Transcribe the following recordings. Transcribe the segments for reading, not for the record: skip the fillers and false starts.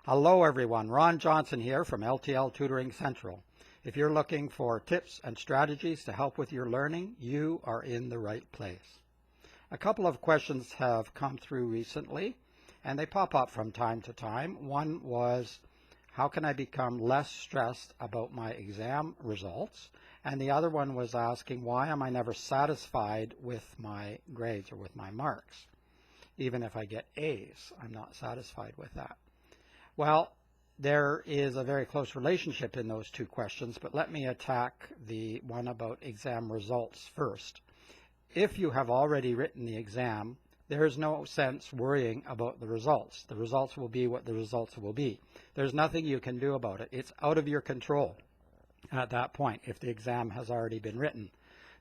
Hello everyone, Ron Johnson here from L.T.L Tutoring Central. If you're looking for tips and strategies to help with your learning, you are in the right place. A couple of questions have come through recently, and they pop up from time to time. One was, how can I become less stressed about my exam results? And the other one was asking, why am I never satisfied with my grades or with my marks? Even if I get A's, I'm not satisfied with that. Well, there is a very close relationship in those two questions, but let me attack the one about exam results first. If you have already written the exam, there is no sense worrying about the results. The results will be what the results will be. There's nothing you can do about it. It's out of your control at that point if the exam has already been written.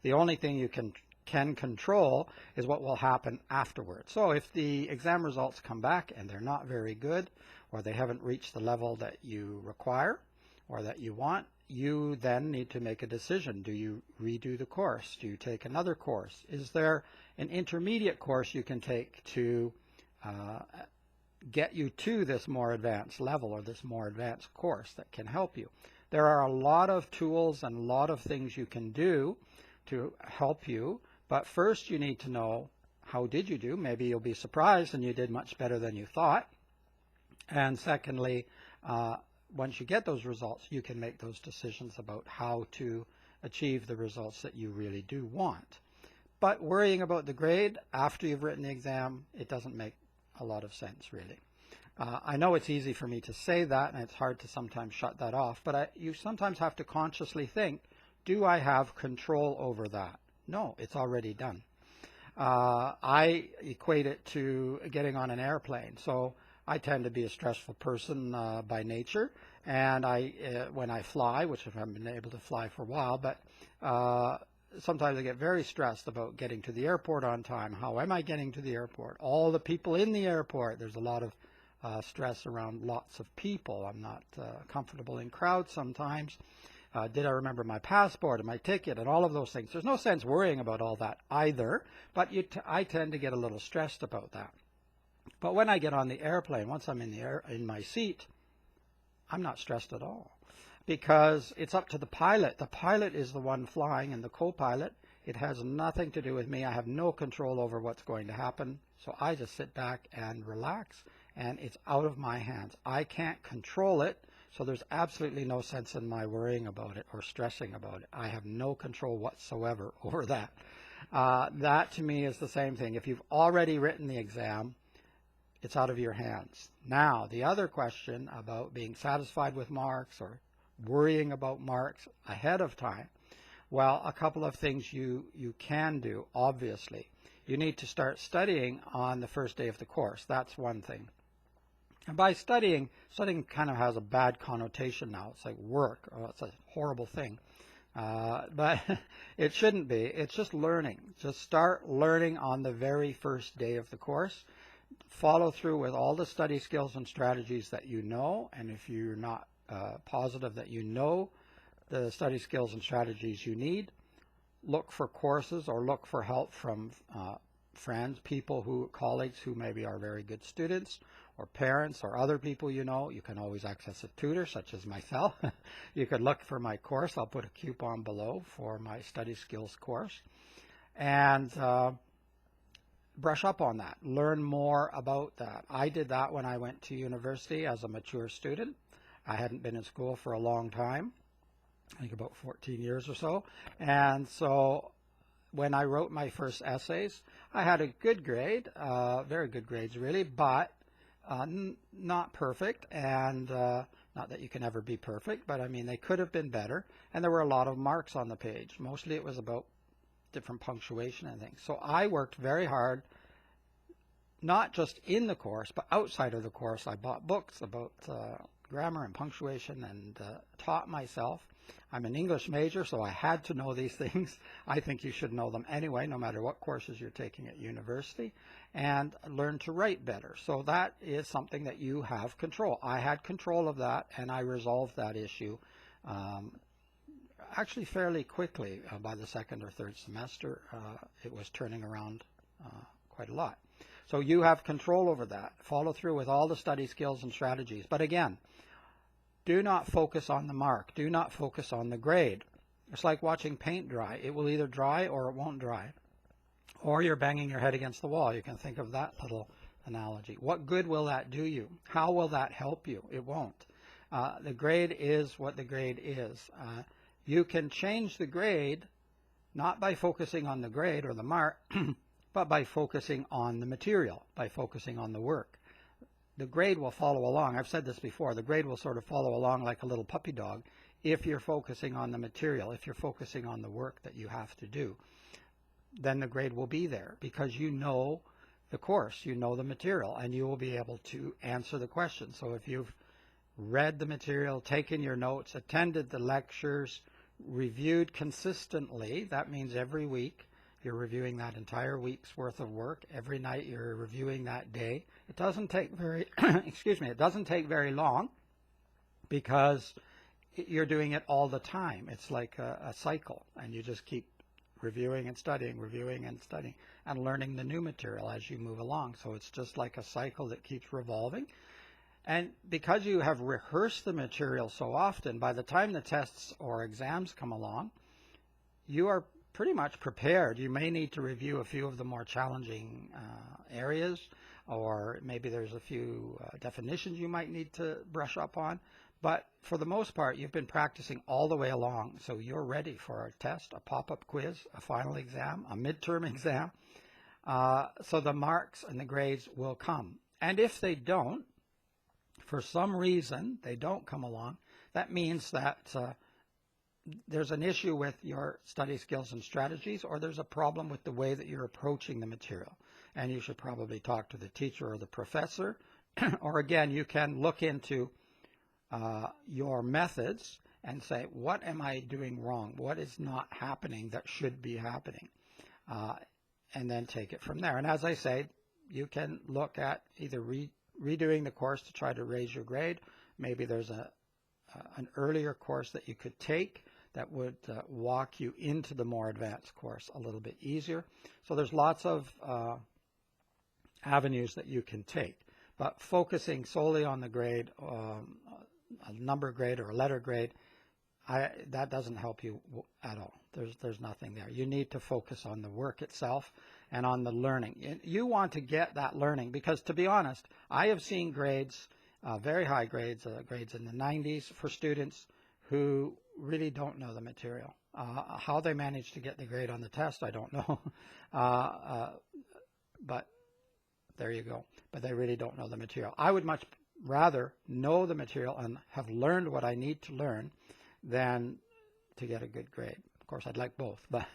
The only thing you can control is what will happen afterwards. So if the exam results come back and they're not very good, or they haven't reached the level that you require or that you want, you then need to make a decision. Do you redo the course? Do you take another course? Is there an intermediate course you can take to get you to this more advanced level or this more advanced course that can help you? There are a lot of tools and a lot of things you can do to help you, but first you need to know, how did you do? Maybe you'll be surprised and you did much better than you thought. And secondly, once you get those results, you can make those decisions about how to achieve the results that you really do want. But worrying about the grade after you've written the exam, it doesn't make a lot of sense, really. I know it's easy for me to say that, and it's hard to sometimes shut that off, but you sometimes have to consciously think, do I have control over that? No, it's already done. I equate it to getting on an airplane. So I tend to be a stressful person by nature, and when I fly, which I haven't been able to fly for a while, but sometimes I get very stressed about getting to the airport on time. How am I getting to the airport? All the people in the airport. There's a lot of stress around lots of people. I'm not comfortable in crowds sometimes. Did I remember my passport and my ticket and all of those things? There's no sense worrying about all that either, but I tend to get a little stressed about that. But when I get on the airplane, once I'm in my seat, I'm not stressed at all, because it's up to the pilot. The pilot is the one flying, and the co-pilot, it has nothing to do with me. I have no control over what's going to happen, so I just sit back and relax, and it's out of my hands. I can't control it, so there's absolutely no sense in my worrying about it or stressing about it. I have no control whatsoever over that. That to me is the same thing. If you've already written the exam, it's out of your hands. Now, the other question about being satisfied with marks or worrying about marks ahead of time, well, a couple of things you can do, obviously. You need to start studying on the first day of the course. That's one thing. And by studying kind of has a bad connotation now. It's like work. Oh, it's a horrible thing. But it shouldn't be. It's just learning. Just start learning on the very first day of the course. Follow through with all the study skills and strategies that you know, and if you're not positive that you know the study skills and strategies you need, look for courses or look for help from friends, colleagues who maybe are very good students, or parents or other people you know. You can always access a tutor such as myself. You could look for my course. I'll put a coupon below for my study skills course. And brush up on that. Learn more about that. I did that when I went to university as a mature student. I hadn't been in school for a long time, I think about 14 years or so. And so when I wrote my first essays, I had a good grade, very good grades really, but not perfect, and not that you can ever be perfect, but I mean they could have been better, and there were a lot of marks on the page. Mostly it was about different punctuation and things. So I worked very hard, not just in the course, but outside of the course. I bought books about grammar and punctuation and taught myself. I'm an English major, so I had to know these things. I think you should know them anyway, no matter what courses you're taking at university, and learn to write better. So that is something that you have control. I had control of that, and I resolved that issue actually fairly quickly. By the second or third semester, it was turning around quite a lot. So you have control over that. Follow through with all the study skills and strategies. But again, do not focus on the mark. Do not focus on the grade. It's like watching paint dry. It will either dry or it won't dry. Or you're banging your head against the wall. You can think of that little analogy. What good will that do you? How will that help you? It won't. The grade is what the grade is. You can change the grade not by focusing on the grade or the mark, but by focusing on the material, by focusing on the work. The grade will follow along. I've said this before. The grade will sort of follow along like a little puppy dog if you're focusing on the material, if you're focusing on the work that you have to do. Then the grade will be there because you know the course, you know the material, and you will be able to answer the question. So if you've read the material, taken your notes, attended the lectures, reviewed consistently, that means every week you're reviewing that entire week's worth of work. Every night you're reviewing that day. It doesn't take very, it doesn't take very long because you're doing it all the time. It's like a cycle, and you just keep reviewing and studying, and learning the new material as you move along. So it's just like a cycle that keeps revolving. And because you have rehearsed the material so often, by the time the tests or exams come along, you are pretty much prepared. You may need to review a few of the more challenging areas, or maybe there's a few definitions you might need to brush up on. But for the most part, you've been practicing all the way along, so you're ready for a test, a pop-up quiz, a final exam, a midterm exam. So the marks and the grades will come. And if they don't, for some reason, they don't come along, that means that there's an issue with your study skills and strategies, or there's a problem with the way that you're approaching the material. And you should probably talk to the teacher or the professor. Or again, you can look into your methods and say, what am I doing wrong? What is not happening that should be happening? And then take it from there. And as I say, you can look at either redoing the course to try to raise your grade. Maybe there's an earlier course that you could take that would walk you into the more advanced course a little bit easier. So there's lots of avenues that you can take. But focusing solely on the grade, a number grade or a letter grade, that doesn't help you at all. There's nothing there. You need to focus on the work itself and on the learning. You want to get that learning because, to be honest, I have seen grades, very high grades, grades in the 90s for students who really don't know the material. How they manage to get the grade on the test, I don't know. But there you go. But they really don't know the material. I would much rather know the material and have learned what I need to learn than to get a good grade. Of course, I'd like both, but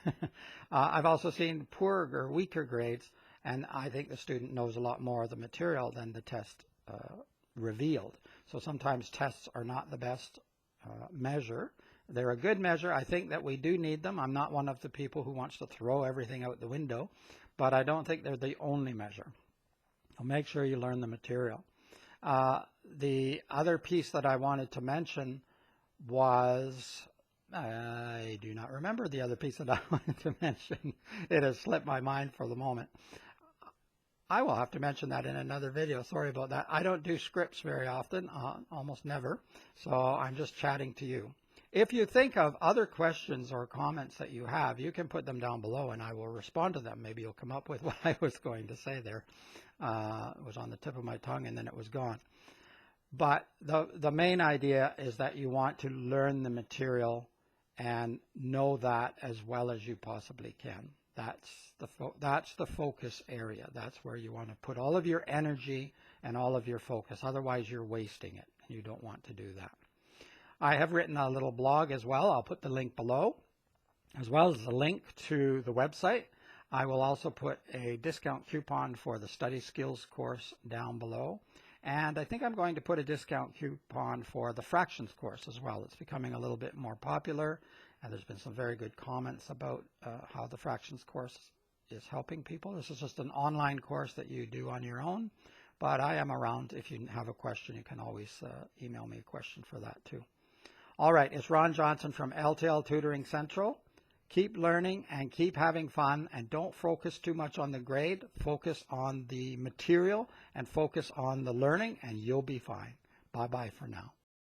I've also seen poorer or weaker grades, and I think the student knows a lot more of the material than the test revealed. So sometimes tests are not the best measure. They're a good measure. I think that we do need them. I'm not one of the people who wants to throw everything out the window, but I don't think they're the only measure. So make sure you learn the material. The other piece that I wanted to mention was, I do not remember the other piece that I wanted to mention. It has slipped my mind for the moment. I will have to mention that in another video. Sorry about that. I don't do scripts very often, almost never, so I'm just chatting to you. If you think of other questions or comments that you have, you can put them down below and I will respond to them. Maybe you'll come up with what I was going to say there. It was on the tip of my tongue and then it was gone. But the main idea is that you want to learn the material and know that as well as you possibly can. That's the focus area. That's where you want to put all of your energy and all of your focus. Otherwise, you're wasting it. You don't want to do that. I have written a little blog as well. I'll put the link below, as well as the link to the website. I will also put a discount coupon for the study skills course down below. And I think I'm going to put a discount coupon for the fractions course as well. It's becoming a little bit more popular, and there's been some very good comments about how the fractions course is helping people. This is just an online course that you do on your own, but I am around. If you have a question, you can always email me a question for that too. All right, it's Ron Johnson from L.T.L Tutoring Central. Keep learning and keep having fun, and don't focus too much on the grade. Focus on the material and focus on the learning, and you'll be fine. Bye-bye for now.